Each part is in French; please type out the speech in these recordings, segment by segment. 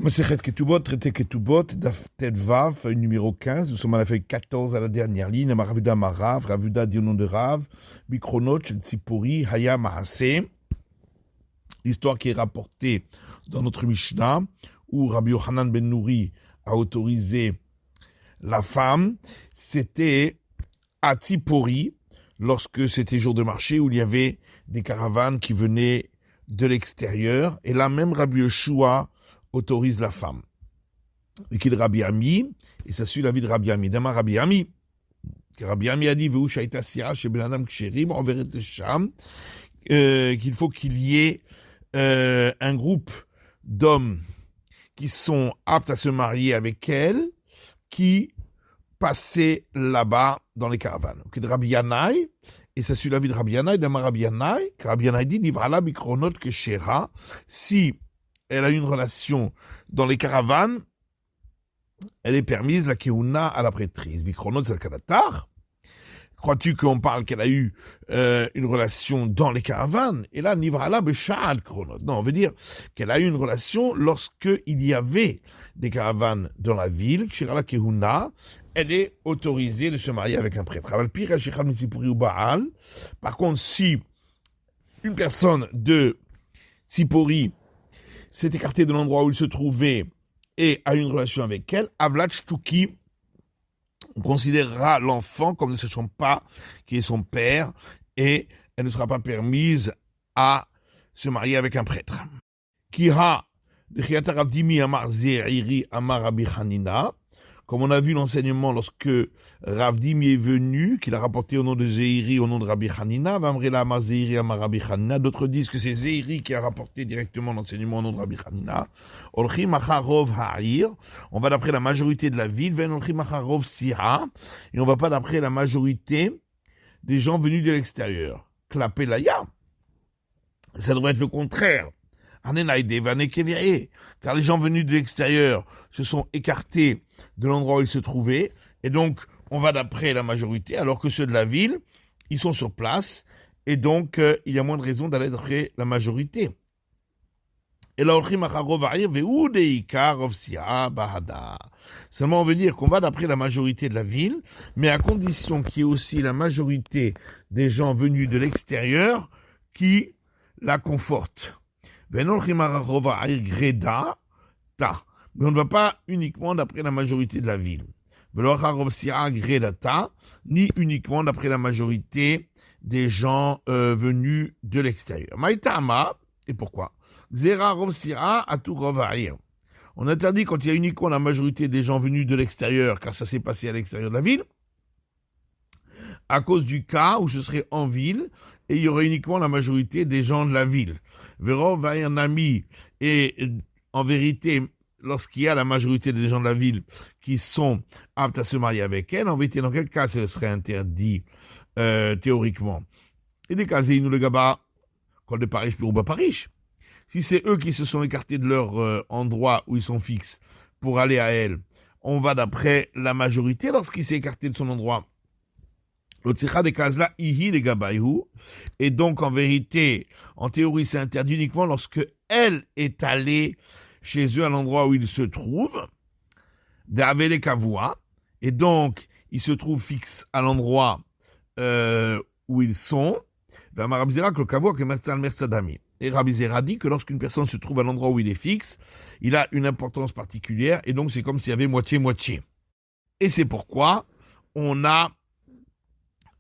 Masechet Ketubot, traité Ketubot, Daf Tet Vav, feuille numéro 15. Nous sommes à la feuille 14, à la dernière ligne. Ravuda Marav, Ravuda dit au nom de Rav, Mikronot, Tsipori, Haya Mahase. L'histoire qui est rapportée dans notre Mishnah, où Rabbi Yochanan ben Nouri a autorisé la femme, c'était à Tsipori, lorsque c'était jour de marché, où il y avait des caravanes qui venaient de l'extérieur. Et là même, Rabbi Yeshua autorise la femme. Et qui est de Rabbi Ami, et ça suit l'avis de Rabbi Ami. D'abord Rabbi Ami, Rabbi Ami a dit qu'il faut qu'il y ait un groupe d'hommes qui sont aptes à se marier avec elle, qui passaient là-bas dans les caravanes. Qui est de Rabbi Yanaï, et ça suit l'avis de Rabbi Yanaï. D'abord Rabbi Yanaï, Rabbi Yanaï dit Nivrala Mikronot Keshera, si elle a une relation dans les caravanes, elle est permise, la keuna à la prêtrise. Bikronot, c'est le kadatar. Crois-tu qu'on parle qu'elle a eu une relation dans les caravanes? Et là, nivrala besha'al kronot. Non, on veut dire qu'elle a eu une relation lorsque il y avait des caravanes dans la ville. Kshirala keuna, elle est autorisée de se marier avec un prêtre. Par contre, si une personne de Tsipori s'est écarté de l'endroit où il se trouvait et a une relation avec elle, Avlat Shtuki, on considérera l'enfant comme ne sachant pas qui est son père et elle ne sera pas permise à se marier avec un prêtre. Kiha, comme on a vu l'enseignement lorsque Rav Dimi est venu, qu'il a rapporté au nom de Zeiri, au nom de Rabbi Hanina, d'autres disent que c'est Zeiri qui a rapporté directement l'enseignement au nom de Rabbi Hanina. On va d'après la majorité de la ville, et on va pas d'après la majorité des gens venus de l'extérieur. Klapelaya, ça devrait être le contraire. Car les gens venus de l'extérieur se sont écartés de l'endroit où ils se trouvaient, et donc on va d'après la majorité, alors que ceux de la ville, ils sont sur place, et donc il y a moins de raisons d'aller d'après la majorité. Et là, seulement on veut dire qu'on va d'après la majorité de la ville, mais à condition qu'il y ait aussi la majorité des gens venus de l'extérieur qui la confortent. Mais on ne va pas uniquement d'après la majorité de la ville. Ni uniquement d'après la majorité des gens venus de l'extérieur. Et pourquoi? On interdit quand il y a uniquement la majorité des gens venus de l'extérieur, car ça s'est passé à l'extérieur de la ville, à cause du cas où ce serait en ville, et il y aurait uniquement la majorité des gens de la ville. Et en vérité, lorsqu'il y a la majorité des gens de la ville qui sont aptes à se marier avec elle, en vérité, dans quel cas ce serait interdit théoriquement? Et des cas, nous le gaba, quand de Paris pour bas Paris. Si c'est eux qui se sont écartés de leur endroit où ils sont fixes pour aller à elle, on va d'après la majorité lorsqu'il s'est écarté de son endroit. Et donc en vérité, en théorie, c'est interdit uniquement lorsque elle est allée chez eux à l'endroit où ils se trouvent, d'Avele Kavoua, et donc ils se trouvent fixes à l'endroit où ils sont. Et Rabbi Zera dit que lorsqu'une personne se trouve à l'endroit où il est fixe, il a une importance particulière, et donc c'est comme s'il y avait moitié-moitié. Et c'est pourquoi on a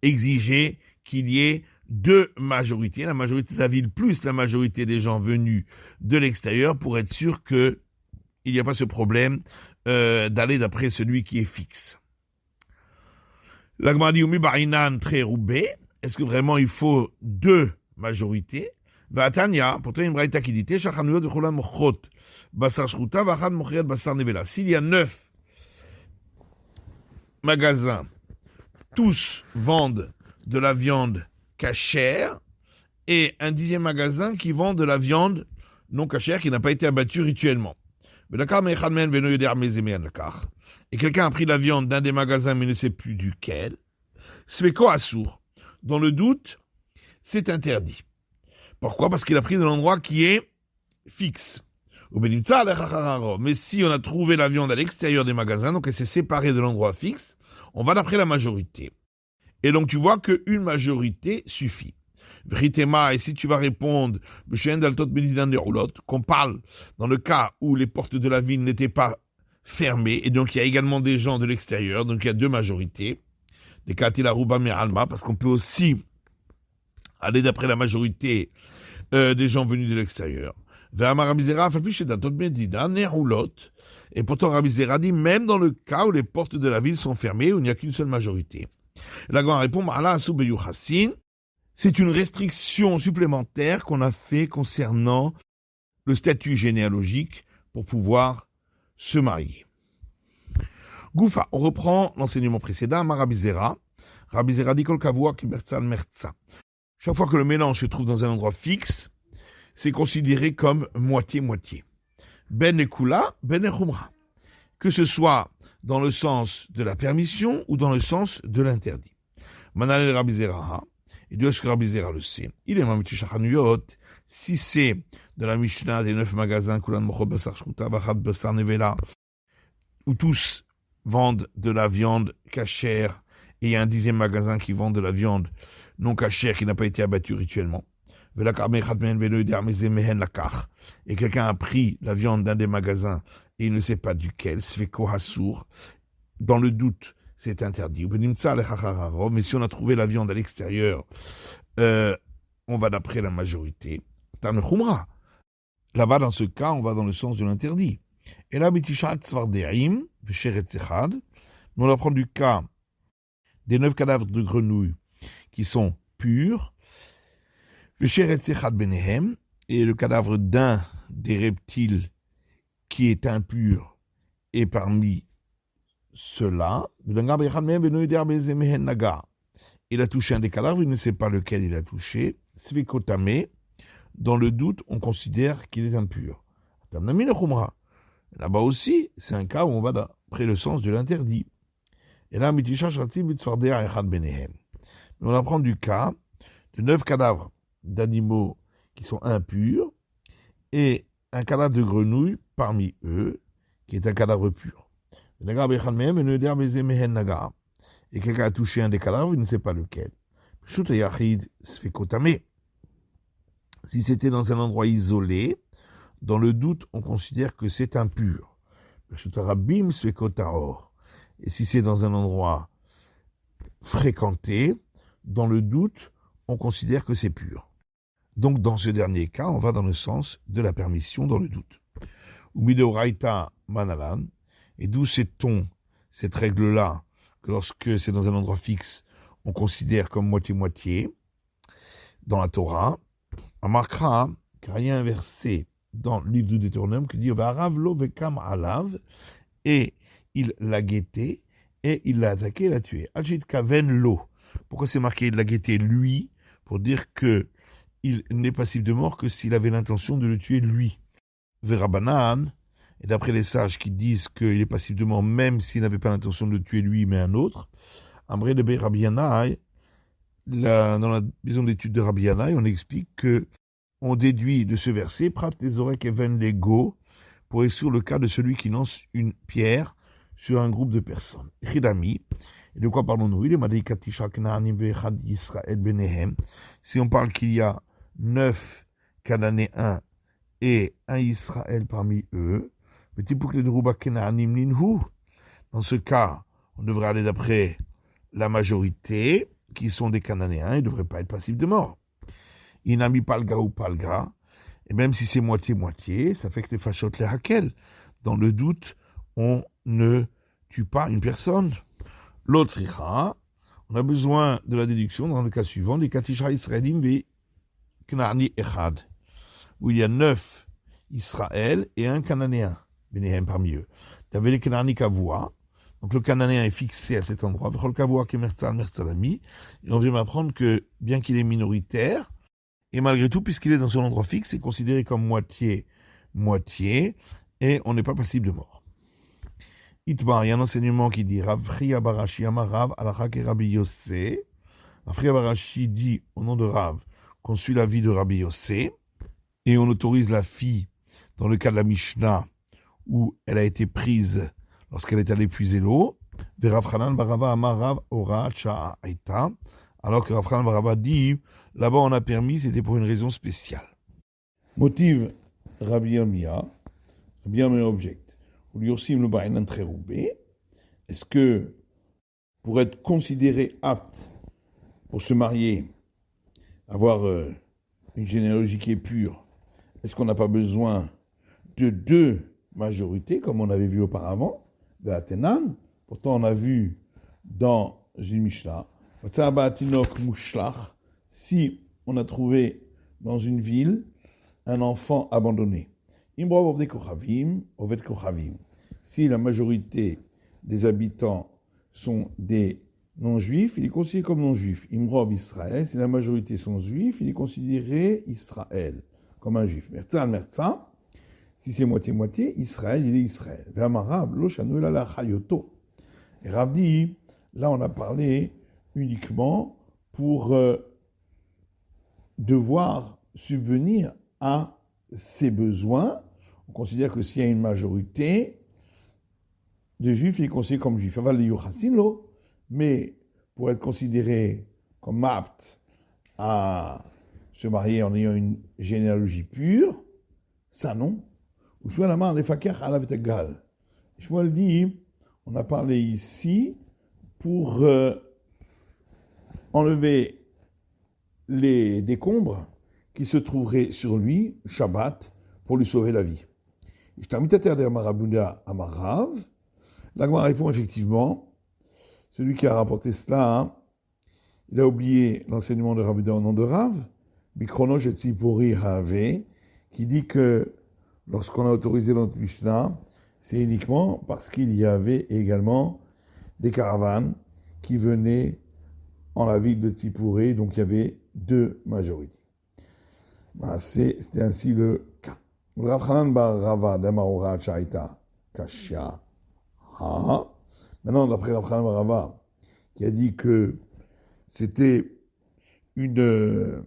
exigé qu'il y ait deux majorités, la majorité de la ville plus la majorité des gens venus de l'extérieur, pour être sûr qu'il n'y a pas ce problème d'aller d'après celui qui est fixe. L'Agma dit très roubé. Est-ce que vraiment il faut deux majorités? Pourtant une braïta qui dit s'il y a 9 magasins, tous vendent de la viande cachère, et un 10e magasin qui vend de la viande non cachère qui n'a pas été abattue rituellement. Et quelqu'un a pris la viande d'un des magasins mais ne sait plus duquel. Sveko Assour. Dans le doute, c'est interdit. Pourquoi? Parce qu'il a pris de l'endroit qui est fixe. Mais si on a trouvé la viande à l'extérieur des magasins, donc elle s'est séparée de l'endroit fixe, on va d'après la majorité. Et donc tu vois qu'une majorité suffit. Vritema, et si tu vas répondre, qu'on parle dans le cas où les portes de la ville n'étaient pas fermées, et donc il y a également des gens de l'extérieur, donc il y a deux majorités, des Katila Ruba Alma, parce qu'on peut aussi aller d'après la majorité des gens venus de l'extérieur. Et pourtant Rabbi Zera dit, même dans le cas où les portes de la ville sont fermées, où il n'y a qu'une seule majorité. La Gemara répond, c'est une restriction supplémentaire qu'on a fait concernant le statut généalogique pour pouvoir se marier. Goufa, on reprend l'enseignement précédent, Rabbi Zera. Rabbi Zera dit kol kavua ki mertza mertza. Chaque fois que le mélange se trouve dans un endroit fixe, c'est considéré comme moitié-moitié. Ben ekula, ben echumra. Que ce soit dans le sens de la permission ou dans le sens de l'interdit. Manal Rabbi Zera, et Dieu ce que Rabbi Zera le sait. Il est mamiti shachanuyot. Si c'est de la Mishnah des 9 magasins, Kulan Mochot Basar Shruta, Bachat Basar Nevela, où tous vendent de la viande cachère, et il y a un 10e magasin qui vend de la viande non cachère qui n'a pas été abattue rituellement. Et quelqu'un a pris la viande d'un des magasins et il ne sait pas duquel, dans le doute, c'est interdit. Mais si on a trouvé la viande à l'extérieur, on va d'après la majorité. Là-bas, dans ce cas, on va dans le sens de l'interdit. Et là, mais on va prendre du cas des 9 cadavres de grenouilles qui sont purs, et le cadavre d'un des reptiles qui est impur est parmi ceux-là. Il a touché un des cadavres, il ne sait pas lequel il a touché. Svikotame, dans le doute, on considère qu'il est impur. Là-bas aussi, c'est un cas où on va d'après le sens de l'interdit. Et là, on apprend du cas de 9 cadavres d'animaux qui sont impurs et un cadavre de grenouille parmi eux qui est un cadavre pur. Et quelqu'un a touché un des cadavres, il ne sait pas lequel. Si c'était dans un endroit isolé, dans le doute, on considère que c'est impur. Et si c'est dans un endroit fréquenté, dans le doute, on considère que c'est pur. Donc, dans ce dernier cas, on va dans le sens de la permission dans le doute. Umidoraita manalan, et d'où sait-on cette règle-là, que lorsque c'est dans un endroit fixe, on considère comme moitié-moitié, dans la Torah, Amarkra, car il y a un verset dans le livre du Deutéronome qui dit Varavlo vekam alav, et il l'a guetté, et il l'a attaqué et l'a tué. Ajit kaven lo. Pourquoi c'est marqué il l'a guetté lui? Pour dire que il n'est passible de mort que s'il avait l'intention de le tuer lui. Verabanan, et d'après les sages qui disent qu'il est passible de mort même s'il n'avait pas l'intention de le tuer lui mais un autre, Amré de Rabbi Yanaï, dans la maison d'études de Rabbi Yanaï, on explique que on déduit de ce verset Prat les oreilles even lego pour exclure le cas de celui qui lance une pierre sur un groupe de personnes. Chidami, et de quoi parlons-nous? Il est Madikatisha Knaanim Vechad Yisrael Benehem. Si on parle qu'il y a 9 Cananéens et un Israël parmi eux, dans ce cas, on devrait aller d'après la majorité, qui sont des Cananéens, ils ne devraient pas être passibles de mort. Inami palga ou palgra, et même si c'est moitié-moitié, ça fait que les fachot les hakel. Dans le doute, on ne tue pas une personne. L'autre on a besoin de la déduction dans le cas suivant, des Katisha Israelim ve Knaani Echad, où il y a 9 Israël et un Cananéen, Benehem parmi eux. Il y avait les Knaani Kavua, donc le Cananéen est fixé à cet endroit, Vechol Kavua Kemertzal Mertzalami, et on vient m'apprendre que, bien qu'il est minoritaire, et malgré tout, puisqu'il est dans son endroit fixe, c'est considéré comme moitié, et on n'est pas passible de mort. Itmar, il y a un enseignement qui dit Rav Chria Barashi Amarav Alachak et Rabbi Yossé. Rav Chria Barashi dit au nom de Rav qu'on suit la vie de Rabbi Yossé et on autorise la fille dans le cas de la Mishnah, où elle a été prise lorsqu'elle est allée puiser l'eau. Rav Hanan bar Rava amar Rav Horat Sha'a Aita. Alors que Rav Hanan bar Rava dit, là-bas on a permis, c'était pour une raison spéciale. Motive Rabbi Yirmiyah, Rabbi Yirmiyah objecte. Est-ce que pour être considéré apte pour se marier, avoir une généalogie qui est pure, est-ce qu'on n'a pas besoin de 2 majorités, comme on avait vu auparavant, de Athénan? Pourtant, on a vu dans une Mishnah, si on a trouvé dans une ville un enfant abandonné. Si la majorité des habitants sont des non-juifs, il est considéré comme non-juif. Imrov Israël, si la majorité sont juifs, il est considéré Israël, comme un juif. Mertza, si c'est moitié-moitié, Israël, il est Israël. Et Rav dit, là on a parlé uniquement pour devoir subvenir à ses besoins. On considère que s'il y a une majorité de juifs, il est considéré comme juif. Mais pour être considéré comme apte à se marier en ayant une généalogie pure, ça non. Shmuel dit, on a parlé ici pour enlever les décombres qui se trouveraient sur lui, Shabbat, pour lui sauver la vie. L'Agma répond effectivement, celui qui a rapporté cela, il a oublié l'enseignement de Rav au nom de Rav, Bikronosh et Tzipori Have, qui dit que lorsqu'on a autorisé notre Mishnah, c'est uniquement parce qu'il y avait également des caravanes qui venaient en la ville de Tzipori, donc il y avait 2 majorités. C'était ainsi le cas. Rav Hanan bar Rava d'Amar Horat Sha'a Kashya. Maintenant, d'après Rav Hanan bar Rava, qui a dit que c'était une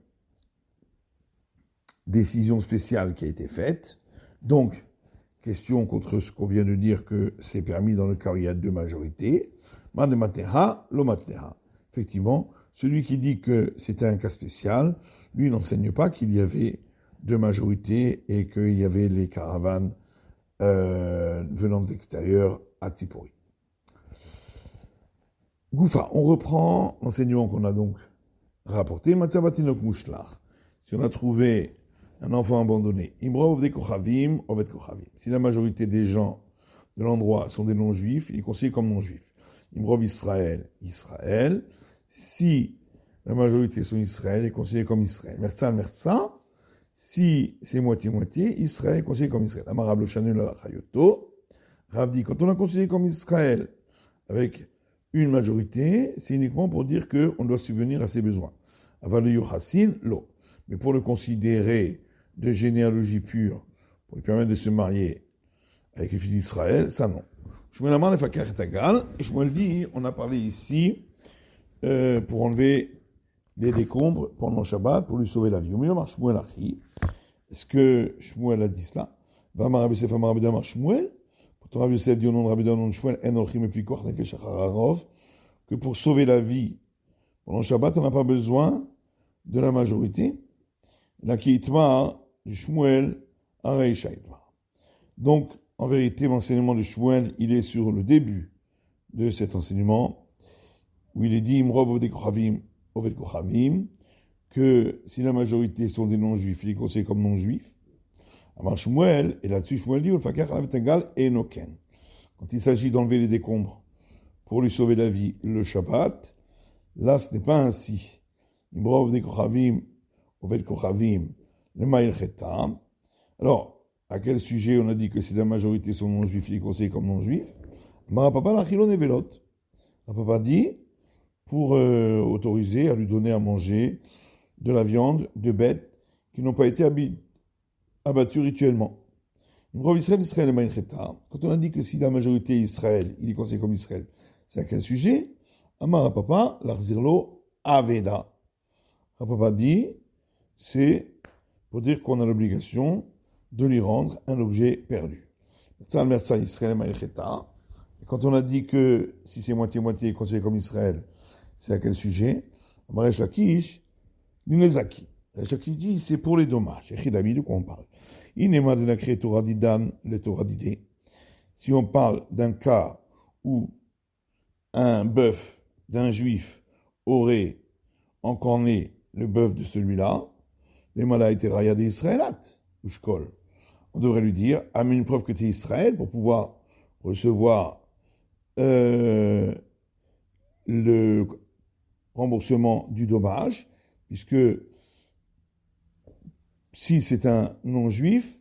décision spéciale qui a été faite, donc question contre ce qu'on vient de dire que c'est permis dans le cas où il y a 2 majorités. Effectivement, celui qui dit que c'était un cas spécial, lui n'enseigne pas qu'il y avait 2 majorités et qu'il y avait les caravanes venant de l'extérieur à Tzipori. Goufa, on reprend l'enseignement qu'on a donc rapporté. Si on a trouvé un enfant abandonné, si la majorité des gens de l'endroit sont des non-juifs, il est considéré comme non-juif. Imrov Israël, Israël. Si la majorité sont Israël, il est considéré comme Israël. Mertza. Si c'est moitié-moitié, Israël est considéré comme Israël. Amarab le Chanel al Chayoto. Rav dit, quand on a considéré comme Israël avec une majorité, c'est uniquement pour dire qu'on doit subvenir à ses besoins. Aval Yochassin, lo. Mais pour le considérer de généalogie pure, pour lui permettre de se marier avec les filles d'Israël, ça non. Shmuel Amar Lefakar et Tagal, et Shmuel dit, on a parlé ici pour enlever les décombres pendant Shabbat, pour lui sauver la vie. Shmuel Achi, est-ce que Shmuel a dit cela? Vamar Rabbi Yosef Amar Rabbi Amar Shmuel, pourtant Rabbi Yosef dit au nom de Rabbi Amar Shmuel, En Olchim Epikoch Nefesh Achararov, que pour sauver la vie pendant Shabbat, on n'a pas besoin de la majorité. La Kiitma du Shmuel Arei Shaitma. Donc, en vérité, l'enseignement de Shmuel, il est sur le début de cet enseignement, où il est dit Imrov Oved Kochavim, que si la majorité sont des non-juifs, il est considéré comme non-juifs. Alors Shmuel, et là-dessus Shmuel dit Enoken. Quand il s'agit d'enlever les décombres pour lui sauver la vie le Shabbat, là ce n'est pas ainsi. Imrov Oved Kochavim, le Ma'il Chetam. Alors, à quel sujet on a dit que si la majorité sont non-juifs, il est considéré comme non-juif? Marapapa l'achilon et velot. Papa dit pour autoriser à lui donner à manger de la viande de bêtes qui n'ont pas été abattues rituellement. Quand on a dit que si la majorité est Israël, il est considéré comme Israël, c'est à quel sujet? Amara Papa, l'Arzirlo Aveda. Papa dit, c'est pour dire qu'on a l'obligation de lui rendre un objet perdu. Quand on a dit que si c'est moitié-moitié considéré comme Israël, c'est à quel sujet? Resh Lakish, Ninezaki. Resh Lakish dit c'est pour les dommages. Echidami, de quoi on parle? Inema de la créé Torah didan, le Torah d'idée. Si on parle d'un cas où un bœuf d'un juif aurait encorné le bœuf de celui-là, les malaïtes raya d'Israëlat, ou shkol. On devrait lui dire, amène une preuve que tu es Israël pour pouvoir recevoir le remboursement du dommage, puisque si c'est un non-juif,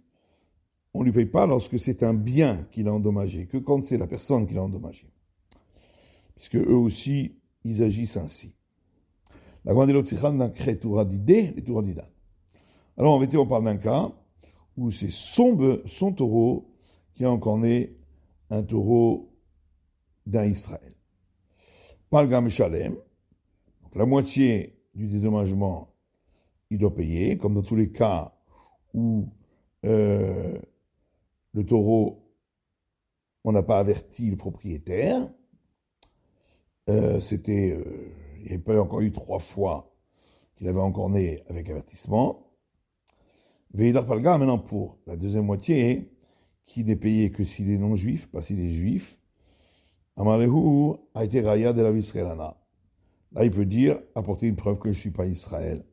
on ne lui paye pas lorsque c'est un bien qu'il a endommagé, que quand c'est la personne qui l'a endommagé. Puisque eux aussi, ils agissent ainsi. La grande Elotzicha n'a créé Torah d'idée, les Torah d'Idan. Alors en vérité, on parle d'un cas où c'est son taureau qui a encorné un taureau d'un Israël. Pas le Gam Shalem, donc la moitié du dédommagement, il doit payer, comme dans tous les cas où le taureau, on n'a pas averti le propriétaire. Il n'y avait pas encore eu 3 fois qu'il avait encorné avec avertissement. Veidar Palga, maintenant pour la deuxième moitié, qui n'est payé que s'il est non-juif, pas s'il est juif. Amalehu a été raya de la Visrelana. Là, il peut dire, apportez une preuve que je ne suis pas Israël.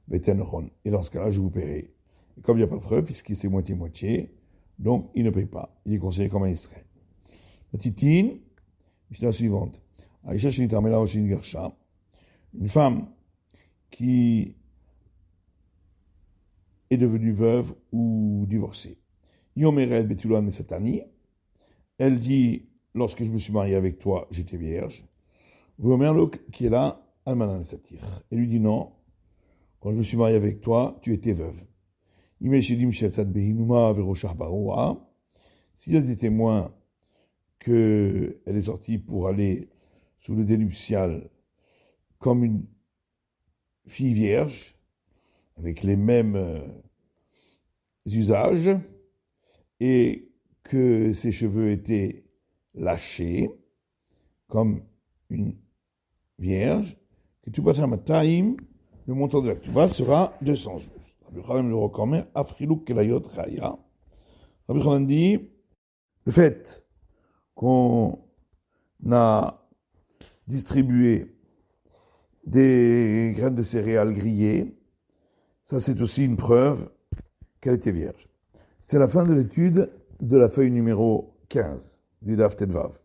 Betenron. Et dans ce cas-là, je vous paierai. Et comme il n'y a pas de preuve, puisqu'il c'est moitié-moitié, donc il ne paye pas. Il est considéré comme un Israël. Petitin, Mishnah suivante. Aïcha Shinitamela Oshin Gersha. Une femme qui est devenue veuve ou divorcée. Yomered Betulan Nesatani. Elle dit, lorsque je me suis marié avec toi, j'étais vierge. Vomerlok qui est là, Almanan Nesatir. Elle lui dit non, quand je me suis marié avec toi, tu étais veuve. Imeshedim Shetzat Behinuma Veroshah Baroua. S'il y a des témoins qu'elle est sortie pour aller sous le dénuptial comme une fille vierge, avec les mêmes usages, et que ses cheveux étaient lâchés, comme une vierge, que Tubat Hamataim, le montant de la Tuba sera 200 jours. Rabbi Chanan le recommande, Afriluk Kelayot Chaya. Rabbi Chanan dit, le fait qu'on a distribué des graines de céréales grillées, ça c'est aussi une preuve qu'elle était vierge. C'est la fin de l'étude de la feuille numéro 15 du Daf Tedvav.